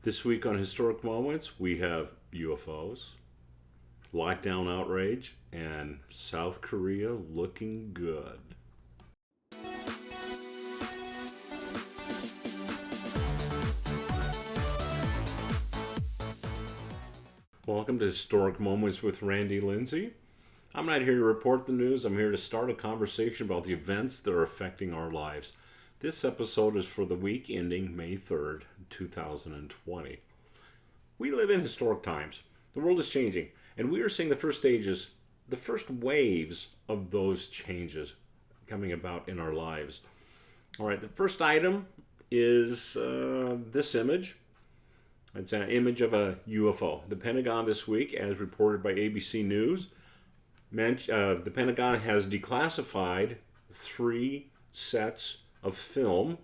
This week on Historic Moments, we have UFOs, lockdown outrage, and South Korea looking good. Welcome to Historic Moments with Lindsay. I'm not here to report the news. I'm here to start a conversation about the events that are affecting our lives. This episode is for the week ending May 3rd, 2020. We live in historic times. The world is changing, and we are seeing the first stages, the first waves of those changes coming about in our lives. All right, the first item is this image. It's an image of a UFO. The Pentagon this week, as reported by ABC News, the Pentagon has declassified 3 sets of film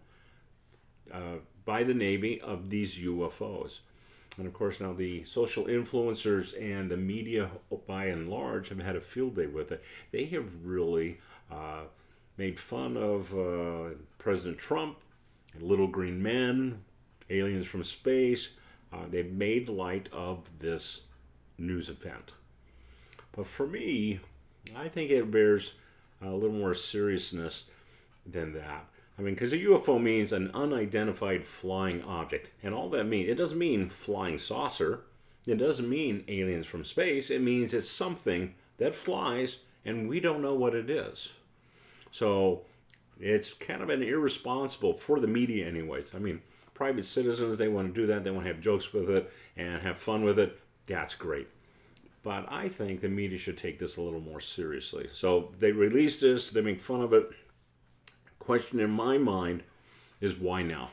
by the Navy of these UFOs. And of course, now the social influencers and the media, by and large, have had a field day with it. They have really made fun of President Trump, and little green men, aliens from space. They've made light of this news event. But for me, I think it bears a little more seriousness than that. I mean, because a UFO means an unidentified flying object. And all that means, it doesn't mean flying saucer. It doesn't mean aliens from space. It means it's something that flies and we don't know what it is. So it's kind of an irresponsible, for the media anyways. I mean, private citizens, they want to do that. They want to have jokes with it and have fun with it. That's great. But I think the media should take this a little more seriously. So they released this. They make fun of it. Question in my mind is why now?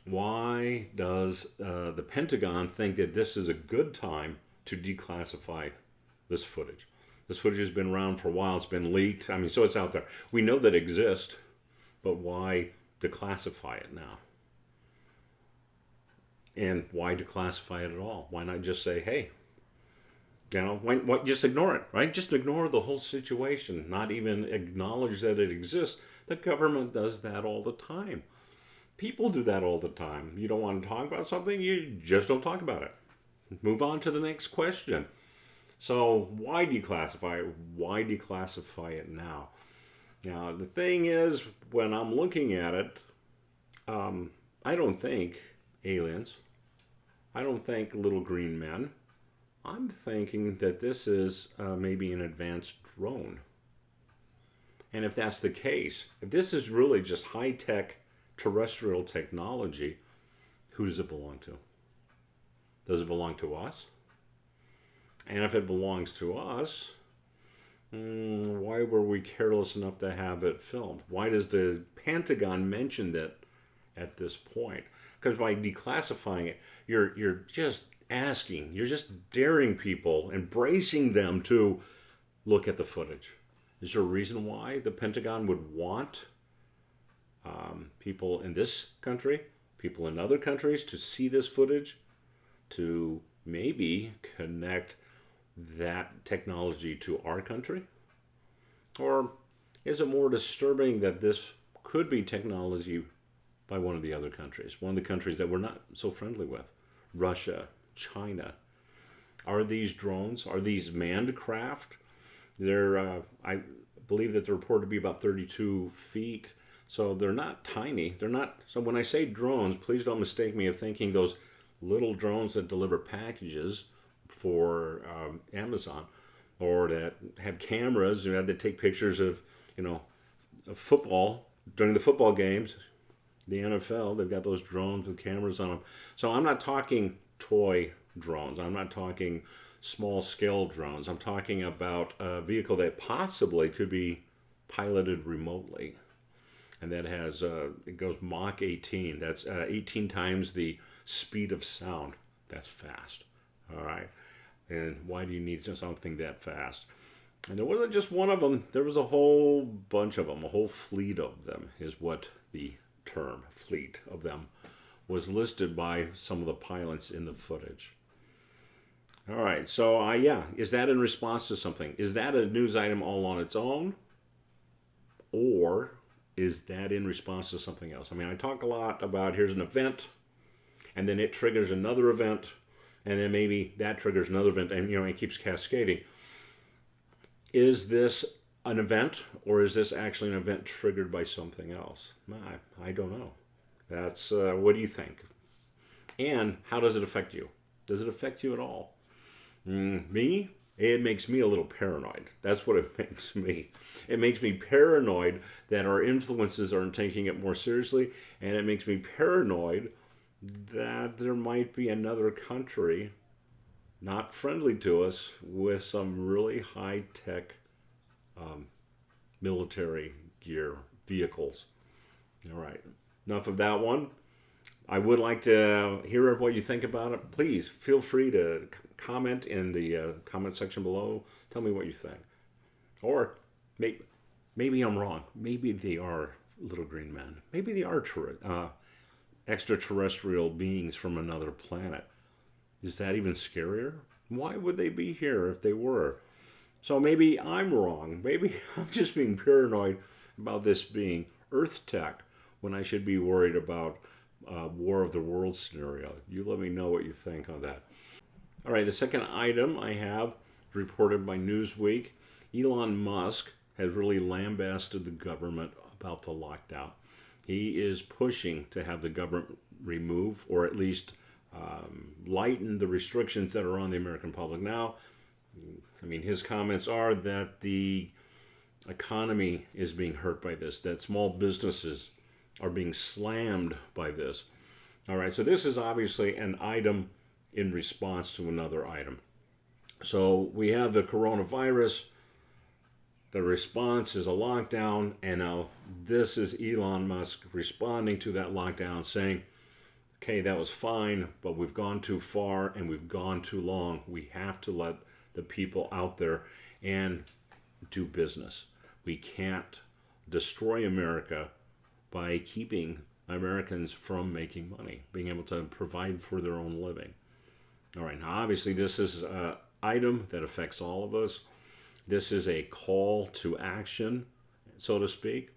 Why does the Pentagon think that this is a good time to declassify this footage? This footage has been around for a while. It's been leaked. I mean, so it's out there. We know that it exists, but why declassify it now? And why declassify it at all? Why not just say, hey, why just ignore it, right? Just ignore the whole situation, not even acknowledge that it exists. The government does that all the time. People do that all the time. You don't want to talk about something, you just don't talk about it. Move on to the next question. So why declassify it? Why declassify it now? Now, the thing is, when I'm looking at it, I don't think aliens. I don't think little green men. I'm thinking that this is maybe an advanced drone. And if that's the case, if this is really just high-tech terrestrial technology, who does it belong to? Does it belong to us? And if it belongs to us, why were we careless enough to have it filmed? Why does the Pentagon mention that at this point? Because by declassifying it, you're just asking, you're just daring people, embracing them to look at the footage. Is there a reason why the Pentagon would want people in this country, people in other countries to see this footage, to maybe connect that technology to our country? Or is it more disturbing that this could be technology by one of the other countries, one of the countries that we're not so friendly with? Russia, China. Are these drones? Are these manned craft? They're, I believe that they're reported to be about 32 feet. So they're not tiny. They're not. So when I say drones, please don't mistake me of thinking those little drones that deliver packages for Amazon, or that have cameras, that take pictures of, of football during the football games. The NFL, they've got those drones with cameras on them. So I'm not talking toy drones. I'm not talking small-scale drones. I'm talking about a vehicle that possibly could be piloted remotely. And that has, it goes Mach 18. That's 18 times the speed of sound. That's fast. All right. And why do you need something that fast? And there wasn't just one of them. There was a whole bunch of them. A whole fleet of them is what the term fleet of them was listed by some of the pilots in the footage. All right, so is that in response to something? Is that a news item all on its own? Or is that in response to something else? I mean, I talk a lot about here's an event, and then it triggers another event, and then maybe that triggers another event, and it keeps cascading. Is this an event, or is this actually an event triggered by something else? I don't know. That's what do you think? And how does it affect you? Does it affect you at all? Me? It makes me a little paranoid. That's what it makes me. It makes me paranoid that our influences aren't taking it more seriously, and it makes me paranoid that there might be another country not friendly to us with some really high-tech military gear, vehicles. All right, enough of that one. I would like to hear what you think about it. Please feel free to comment in the comment section below. Tell me what you think. Or maybe I'm wrong. Maybe they are little green men. Maybe they are extraterrestrial beings from another planet. Is that even scarier? Why would they be here if they were? So maybe I'm wrong. Maybe I'm just being paranoid about this being Earth tech when I should be worried about War of the Worlds scenario. You let me know what you think on that. All right, the second item I have reported by Newsweek. Elon Musk has really lambasted the government about the lockdown. He is pushing to have the government remove, or at least lighten the restrictions that are on the American public now. I mean, his comments are that the economy is being hurt by this, that small businesses are being slammed by this. All right, so this is obviously an item in response to another item. So we have the coronavirus. The response is a lockdown, and now this is Elon Musk responding to that lockdown, saying, okay, that was fine, but we've gone too far and we've gone too long. We have to let the people out there and do business. We can't destroy America by keeping Americans from making money, being able to provide for their own living. All right, now obviously this is an item that affects all of us. This is a call to action, so to speak.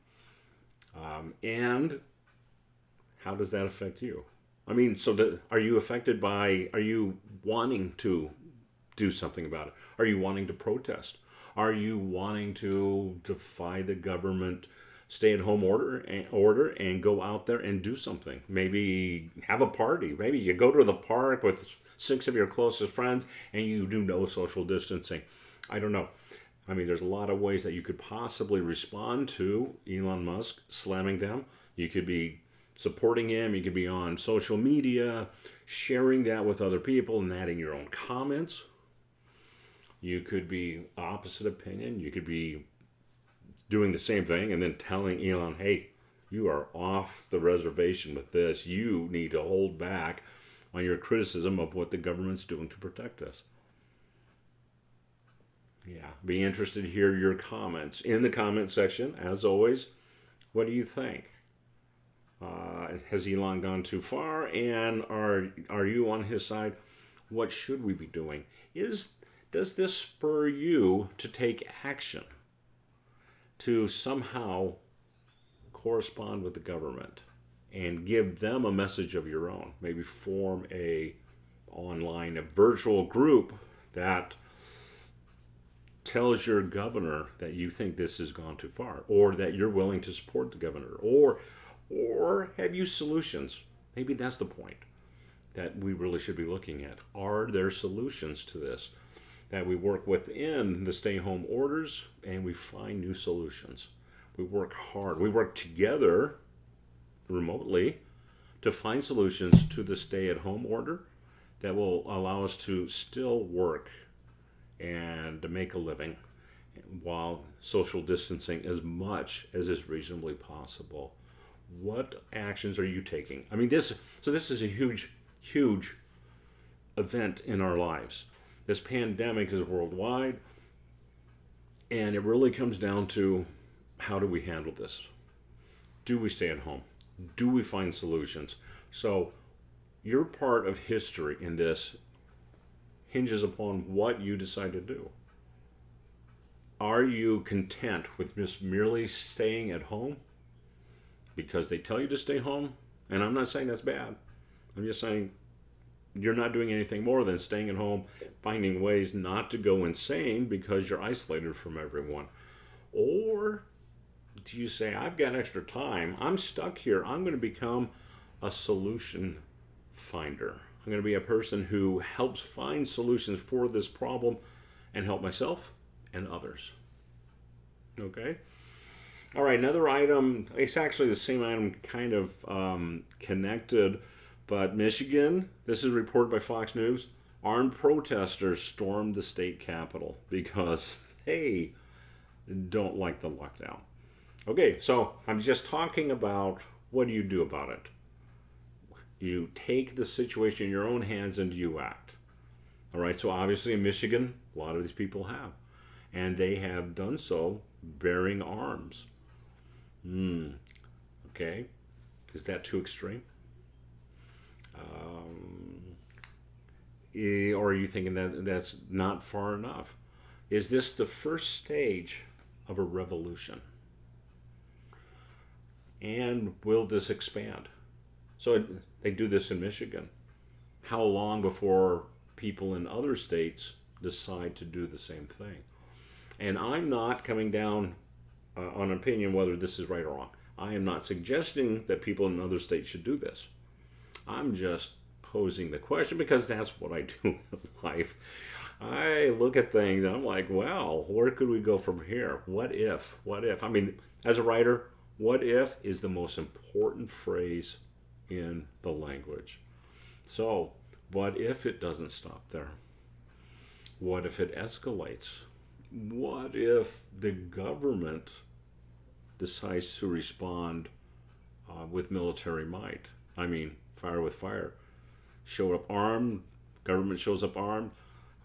And how does that affect you? I mean, are you affected by, are you wanting to do something about it? Are you wanting to protest? Are you wanting to defy the government stay-at-home order and go out there and do something? Maybe have a party. Maybe you go to the park with 6 of your closest friends and you do no social distancing. I don't know. I mean, there's a lot of ways that you could possibly respond to Elon Musk slamming them. You could be supporting him. You could be on social media, sharing that with other people and adding your own comments. You could be opposite opinion. You could be doing the same thing and then telling Elon, hey, you are off the reservation with this. You need to hold back on your criticism of what the government's doing to protect us. Yeah, be interested to hear your comments in the comment section. As always, what do you think? Has Elon gone too far? And are you on his side? What should we be doing? Does this spur you to take action, to somehow correspond with the government and give them a message of your own? Maybe form a virtual group that tells your governor that you think this has gone too far, or that you're willing to support the governor, or have you solutions? Maybe that's the point that we really should be looking at. Are there solutions to this? That we work within the stay-home orders and we find new solutions. We work hard. We work together remotely to find solutions to the stay-at-home order that will allow us to still work and to make a living while social distancing as much as is reasonably possible. What actions are you taking? I mean, this is a huge, huge event in our lives. This pandemic is worldwide, and it really comes down to, how do we handle this? Do we stay at home? Do we find solutions? So your part of history in this hinges upon what you decide to do. Are you content with just merely staying at home because they tell you to stay home? And I'm not saying that's bad. I'm just saying you're not doing anything more than staying at home, finding ways not to go insane because you're isolated from everyone. Or do you say, I've got extra time, I'm stuck here, I'm going to become a solution finder. I'm going to be a person who helps find solutions for this problem and help myself and others. Okay? All right, another item, it's actually the same item, kind of connected, but Michigan, this is reported by Fox News, armed protesters stormed the state capitol because they don't like the lockdown. Okay, so I'm just talking about what do you do about it? You take the situation in your own hands and you act. All right, so obviously in Michigan, a lot of these people have. And they have done so bearing arms. Okay, is that too extreme? Or are you thinking that that's not far enough? Is this the first stage of a revolution? And will this expand? So they do this in Michigan. How long before people in other states decide to do the same thing? And I'm not coming down on opinion whether this is right or wrong. I am not suggesting that people in other states should do this. I'm just posing the question because that's what I do in life. I look at things and I'm like, well, where could we go from here? What if? What if? I mean, as a writer, what if is the most important phrase in the language. So, what if it doesn't stop there? What if it escalates? What if the government decides to respond with military might? I mean, fire with fire. Show up armed, government shows up armed.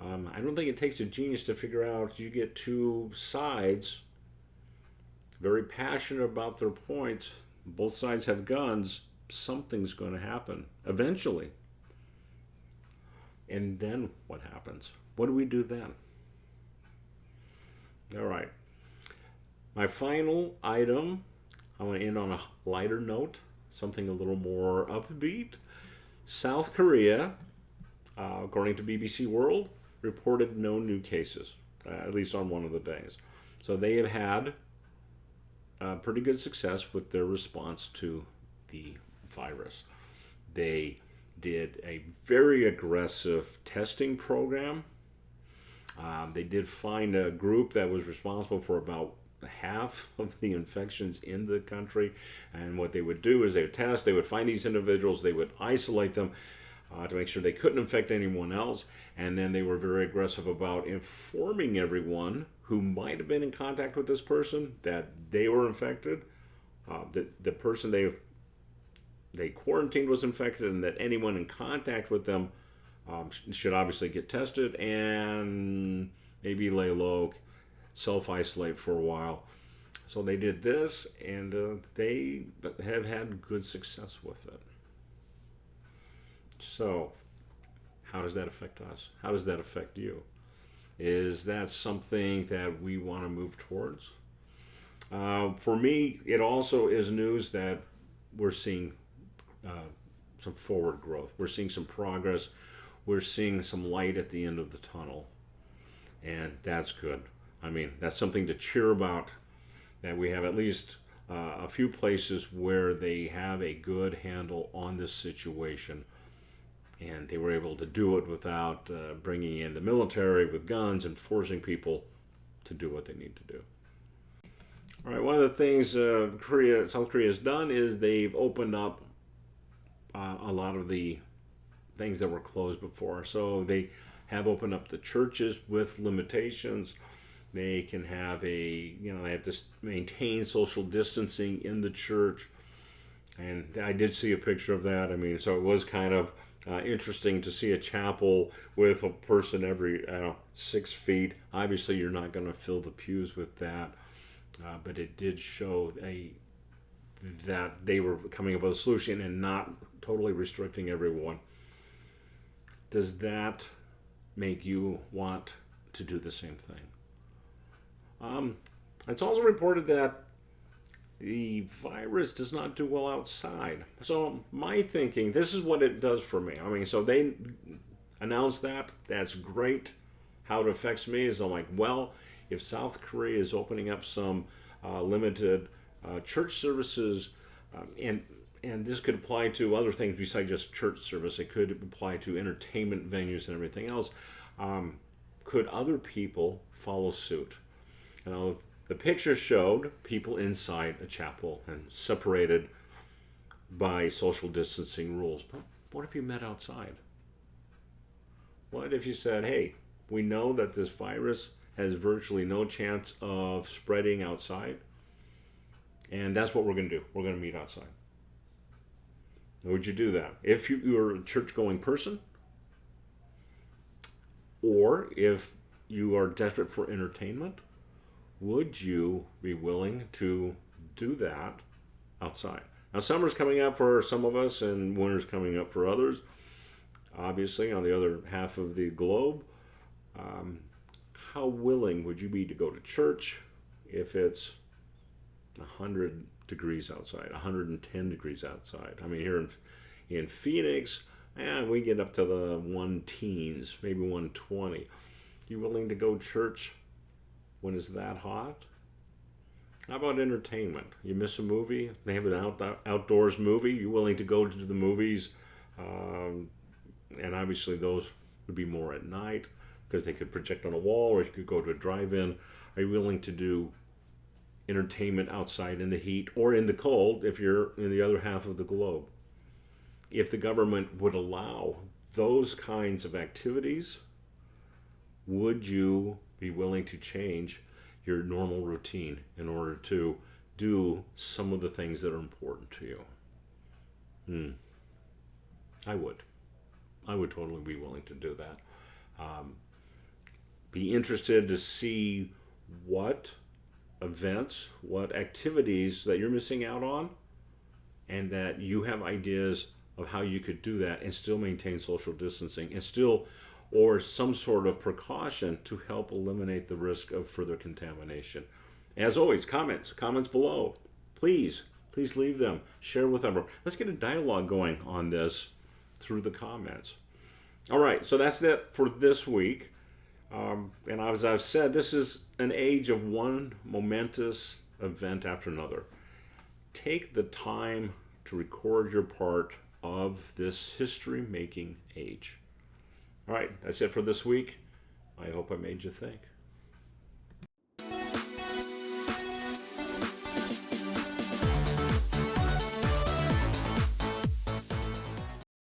I don't think it takes a genius to figure out you get two sides very passionate about their points. Both sides have guns. Something's going to happen eventually. And then what happens? What do we do then? All right. My final item, I want to end on a lighter note, something a little more upbeat. South Korea, according to BBC World, reported no new cases, at least on one of the days. So they have had pretty good success with their response to the virus. They did a very aggressive testing program. They did find a group that was responsible for about half of the infections in the country. And what they would do is they would test, they would find these individuals, they would isolate them to make sure they couldn't infect anyone else. And then they were very aggressive about informing everyone who might have been in contact with this person that they were infected, that the person they quarantined was infected, and that anyone in contact with them should obviously get tested and maybe lay low, self-isolate for a while. So they did this, and they have had good success with it. So how does that affect us? How does that affect you? Is that something that we want to move towards? For me, it also is news that we're seeing some forward growth. We're seeing some progress. We're seeing some light at the end of the tunnel. And that's good. I mean, that's something to cheer about, that we have at least a few places where they have a good handle on this situation. And they were able to do it without bringing in the military with guns and forcing people to do what they need to do. All right, one of the things South Korea has done is they've opened up a lot of the things that were closed before. So they have opened up the churches with limitations. They can have they have to maintain social distancing in the church. And I did see a picture of that. I mean, so it was kind of interesting to see a chapel with a person every 6 feet. Obviously, you're not going to fill the pews with that. But it did show that they were coming up with a solution and not totally restricting everyone. Does that make you want to do the same thing? It's also reported that the virus does not do well outside. So my thinking, this is what it does for me. I mean, so they announced that. That's great. How it affects me is I'm like, well, if South Korea is opening up some limited church services, and this could apply to other things besides just church service. It could apply to entertainment venues and everything else. Could other people follow suit? You know, the picture showed people inside a chapel and separated by social distancing rules. But what if you met outside? What if you said, hey, we know that this virus has virtually no chance of spreading outside, and that's what we're going to do. We're going to meet outside. Would you do that? If you're a church-going person, or if you are desperate for entertainment, would you be willing to do that outside? Now, summer's coming up for some of us, and winter's coming up for others. Obviously, on the other half of the globe, how willing would you be to go to church if it's 100 degrees outside, 110 degrees outside? I mean, here in Phoenix, we get up to the 110s, maybe 120. You willing to go to church when it's that hot? How about entertainment? You miss a movie, they have an outdoors movie, you willing to go to the movies? And obviously those would be more at night because they could project on a wall, or you could go to a drive-in. Are you willing to do entertainment outside in the heat or in the cold if you're in the other half of the globe? If the government would allow those kinds of activities, would you be willing to change your normal routine in order to do some of the things that are important to you? I would. I would totally be willing to do that. Be interested to see what events, what activities that you're missing out on, and that you have ideas of how you could do that and still maintain social distancing and still, or some sort of precaution to help eliminate the risk of further contamination. As always, comments below. Please leave them. Share with them. Let's get a dialogue going on this through the comments. All right, so that's it for this week. And as I've said, this is an age of one momentous event after another. Take the time to record your part of this history-making age. All right, that's it for this week. I hope I made you think.